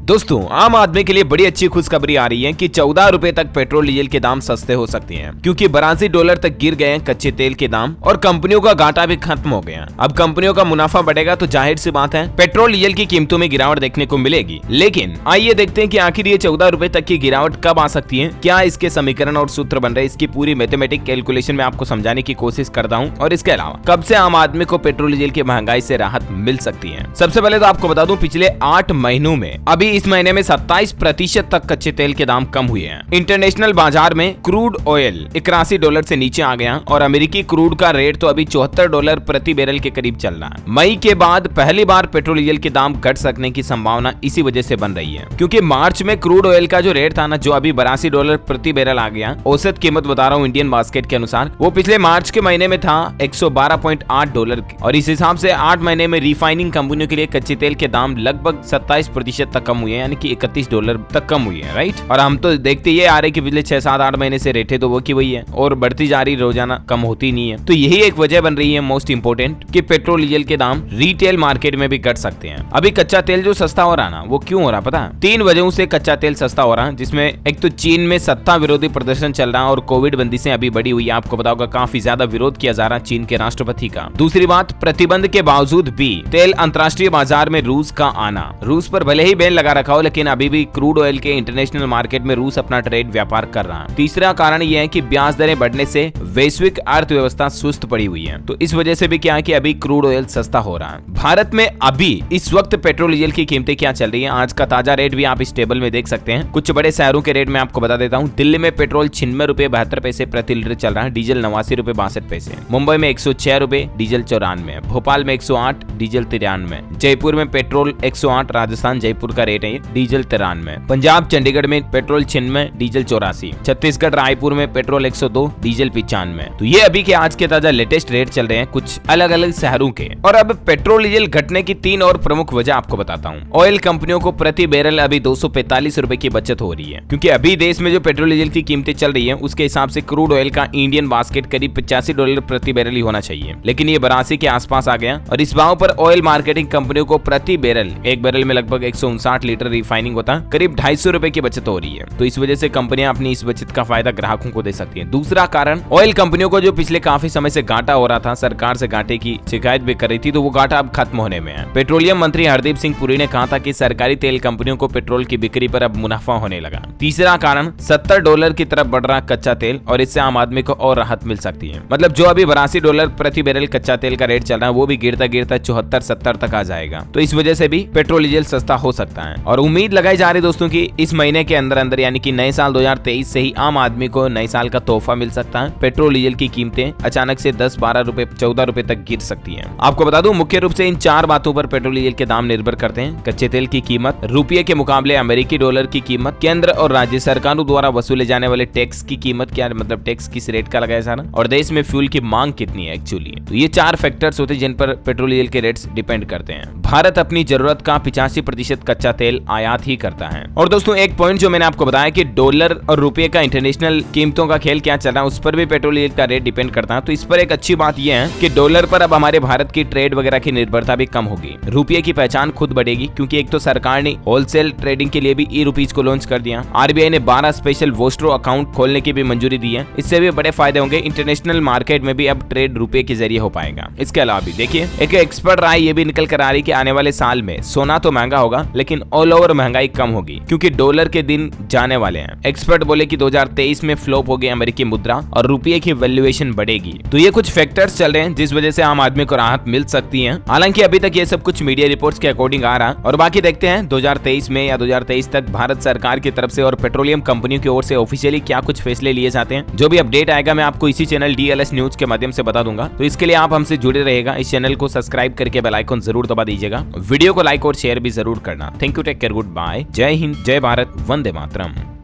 दोस्तों, आम आदमी के लिए बड़ी अच्छी खुशखबरी आ रही है कि 14 रुपए तक पेट्रोल डीजल के दाम सस्ते हो सकते हैं, क्योंकि $82 तक गिर गए हैं कच्चे तेल के दाम और कंपनियों का घाटा भी खत्म हो गया। अब कंपनियों का मुनाफा बढ़ेगा तो जाहिर सी बात है पेट्रोल डीजल की कीमतों में गिरावट देखने को मिलेगी। लेकिन आइए देखते हैं कि आखिर ये 14 रुपए तक की गिरावट कब आ सकती है, क्या इसके समीकरण और सूत्र बन रहे, इसकी पूरी मैथमेटिक कैलकुलेशन में आपको समझाने की कोशिश करता हूँ। और इसके अलावा कब से आम आदमी को पेट्रोल डीजल की महंगाई से राहत मिल सकती है। सबसे पहले तो आपको बता दूं, पिछले 8 महीनों में अभी इस महीने में 27% तक कच्चे तेल के दाम कम हुए हैं। इंटरनेशनल बाजार में क्रूड ऑयल $81 से नीचे आ गया और अमेरिकी क्रूड का रेट तो अभी $74 प्रति बैरल के करीब चल रहा है। मई के बाद पहली बार पेट्रोल डीजल के दाम घट सकने की संभावना इसी वजह से बन रही है, क्योंकि मार्च में क्रूड ऑयल का जो रेट था ना, जो अभी $82 प्रति बैरल आ गया, औसत कीमत बता रहा हूँ इंडियन बास्केट के अनुसार, वो पिछले मार्च के महीने में था $112.8 और इस हिसाब से 8 महीने में रिफाइनिंग कंपनियों के लिए कच्चे तेल के दाम लगभग 27% तक कम हुए हैं, यानी कि $31 तक कम हुई है। राइट। और हम तो देखते ये आ रहे कि पिछले 6-7-8 महीने से रेटें तो वो की वही है और बढ़ती जा रही, रोजाना कम होती नहीं है। तो यही एक वजह बन रही है मोस्ट इंपोर्टेंट कि पेट्रोल डीजल के दाम रिटेल मार्केट में भी घट सकते हैं। अभी कच्चा तेल जो सस्ता हो रहा ना, वो क्यों हो रहा पता है? 3 वजहों से कच्चा तेल सस्ता हो रहा है, जिसमें एक तो चीन में सत्ता विरोधी प्रदर्शन चल रहा है और कोविड बंदिशें अभी बढ़ी हुई है। आपको पता होगा काफी ज्यादा विरोध किया जा रहा है चीन के राष्ट्रपति का। दूसरी बात, प्रतिबंध के बावजूद भी तेल अंतर्राष्ट्रीय बाजार में रूस का आना, रूस पर भले ही बैन लगा रखा हो, लेकिन अभी भी क्रूड ऑयल के इंटरनेशनल मार्केट में रूस अपना ट्रेड व्यापार कर रहा है। तीसरा कारण यह है कि ब्याज दरें बढ़ने से वैश्विक अर्थव्यवस्था सुस्त पड़ी हुई है, तो इस वजह से भी क्या है कि अभी क्रूड ऑयल सस्ता हो रहा है। भारत में अभी इस वक्त पेट्रोल डीजल की कीमतें क्या चल रही है, आज का ताजा रेट भी आप इस टेबल में देख सकते हैं। कुछ बड़े शहरों के रेट में आपको बता देता हूँ। दिल्ली में पेट्रोल ₹96.72 प्रति लीटर चल रहा है, डीजल ₹89.62। मुंबई में ₹106, डीजल ₹94। भोपाल में 108, डीजल ₹93। जयपुर में पेट्रोल 108, राजस्थान जयपुर का रेट है, डीजल ₹93। पंजाब चंडीगढ़ में पेट्रोल 96, डीजल 84। छत्तीसगढ़ रायपुर में पेट्रोल 102, डीजल 95। तो ये अभी के आज के ताजा लेटेस्ट रेट चल रहे हैं कुछ अलग अलग शहरों के। और अब पेट्रोल डीजल घटने की 3 और प्रमुख वजह आपको बताता हूँ। ऑयल कंपनियों को प्रति बैरल अभी ₹245 की बचत हो रही है, क्योंकि अभी देश में जो पेट्रोल डीजल की कीमतें चल रही है उसके हिसाब से क्रूड ऑयल का इंडियन बास्केट करीब $85 प्रति बैरल ही होना चाहिए, लेकिन ये 82 के आसपास आ गया। और इस भाव पर ऑयल मार्केटिंग कंपनियों को प्रति बैरल, एक बैरल में लगभग 159 लीटर रिफाइनिंग होता है, करीब ₹250 की बचत हो रही है। तो इस वजह से कंपनियां अपनी इस बचत का फायदा ग्राहकों को दे सकती हैं। दूसरा कारण, ऑयल कंपनियों को जो पिछले काफी समय से घाटा हो रहा था, सरकार से घाटे की शिकायत भी कर रही थी, तो वो घाटा अब खत्म होने में है। पेट्रोलियम मंत्री हरदीप सिंह पुरी ने कहा था कि सरकारी तेल कंपनियों को पेट्रोल की बिक्री पर अब मुनाफा होने लगा। तीसरा कारण, $70 की तरफ बढ़ रहा कच्चा तेल और इससे आम आदमी को और राहत मिल सकती है। मतलब जो अभी $82 प्रति बैरल कच्चा तेल का रेट चल रहा है, वो भी गिरता गिरता 74-70 तक आ जाएगा। तो इस वजह से भी पेट्रोल डीजल सस्ता हो सकता है। और उम्मीद लगाई जा रही दोस्तों की इस महीने के अंदर अंदर, यानी कि नए साल 2023 से ही आम आदमी को नए साल का तोहफा मिल सकता है। पेट्रोल डीजल की कीमतें अचानक से 10-12 रुपए, 14 रुपए तक गिर सकती हैं। आपको बता दूं, मुख्य रूप से इन 4 बातों पर पेट्रोल डीजल के दाम निर्भर करते हैं। कच्चे तेल की कीमत, रुपये के मुकाबले अमेरिकी डॉलर की कीमत, केंद्र और राज्य सरकारों द्वारा वसूले जाने वाले टैक्स की कीमत, क्या मतलब टैक्स किस रेट का लगाया जा रहा है, और देश में फ्यूल की मांग कितनी है एक्चुअली। तो ये 4 फैक्टर्स होते हैं जिन पर पेट्रोल डीजल के रेट्स डिपेंड करते हैं। भारत अपनी जरूरत का 85% कच्चा तेल आयात ही करता है। और दोस्तों, एक पॉइंट जो मैंने आपको बताया कि डॉलर और रुपये का इंटरनेशनल कीमतों का खेल क्या चल रहा है, उस पर भी पेट्रोल डीजल का रेट डिपेंड करता है। तो इस पर एक अच्छी बात यह है कि डॉलर पर अब हमारे भारत की ट्रेड वगैरह की निर्भरता भी कम होगी। रुपये की पहचान खुद बढ़ेगी, क्योंकि एक तो सरकार ने होलसेल ट्रेडिंग के लिए भी ई-रुपीज को लॉन्च कर दिया। आरबीआई ने 12 स्पेशल वोस्ट्रो अकाउंट खोलने की भी मंजूरी दी है। इससे भी बड़े फायदे होंगे। इंटरनेशनल मार्केट में भी अब ट्रेड रुपये के जरिए हो पाएगा। इसके अलावा भी देखिए, एक एक्सपर्ट राय ये भी निकल कर आ रही कि आने वाले साल में सोना तो महंगा होगा, लेकिन ऑल ओवर महंगाई कम होगी, क्योंकि डॉलर के दिन जाने वाले हैं। एक्सपर्ट बोले कि 2023 में फ्लॉप होगी अमेरिकी मुद्रा और रुपये की वैल्यूएशन बढ़ेगी। तो ये कुछ फैक्टर्स चल रहे हैं जिस वजह से आम आदमी को राहत मिल सकती है। हालांकि अभी तक ये सब कुछ मीडिया रिपोर्ट्स के अकॉर्डिंग आ रहा है, और बाकी देखते हैं 2023 में या 2023 तक भारत सरकार की तरफ से और पेट्रोलियम कंपनियों की ओर से ऑफिशियली क्या कुछ फैसले लिए जाते हैं। जो भी अपडेट आएगा मैं आपको इसी चैनल DLS न्यूज के माध्यम से बता दूंगा। तो इसके लिए आप हमसे जुड़े रहेगा। इस चैनल को सब्सक्राइब करके बेल आइकन जरूर दबा दीजिएगा। वीडियो को लाइक और शेयर भी जरूर करना। Thank you, take care, good bye, जय हिंद, जय भारत, वंदे मातरम।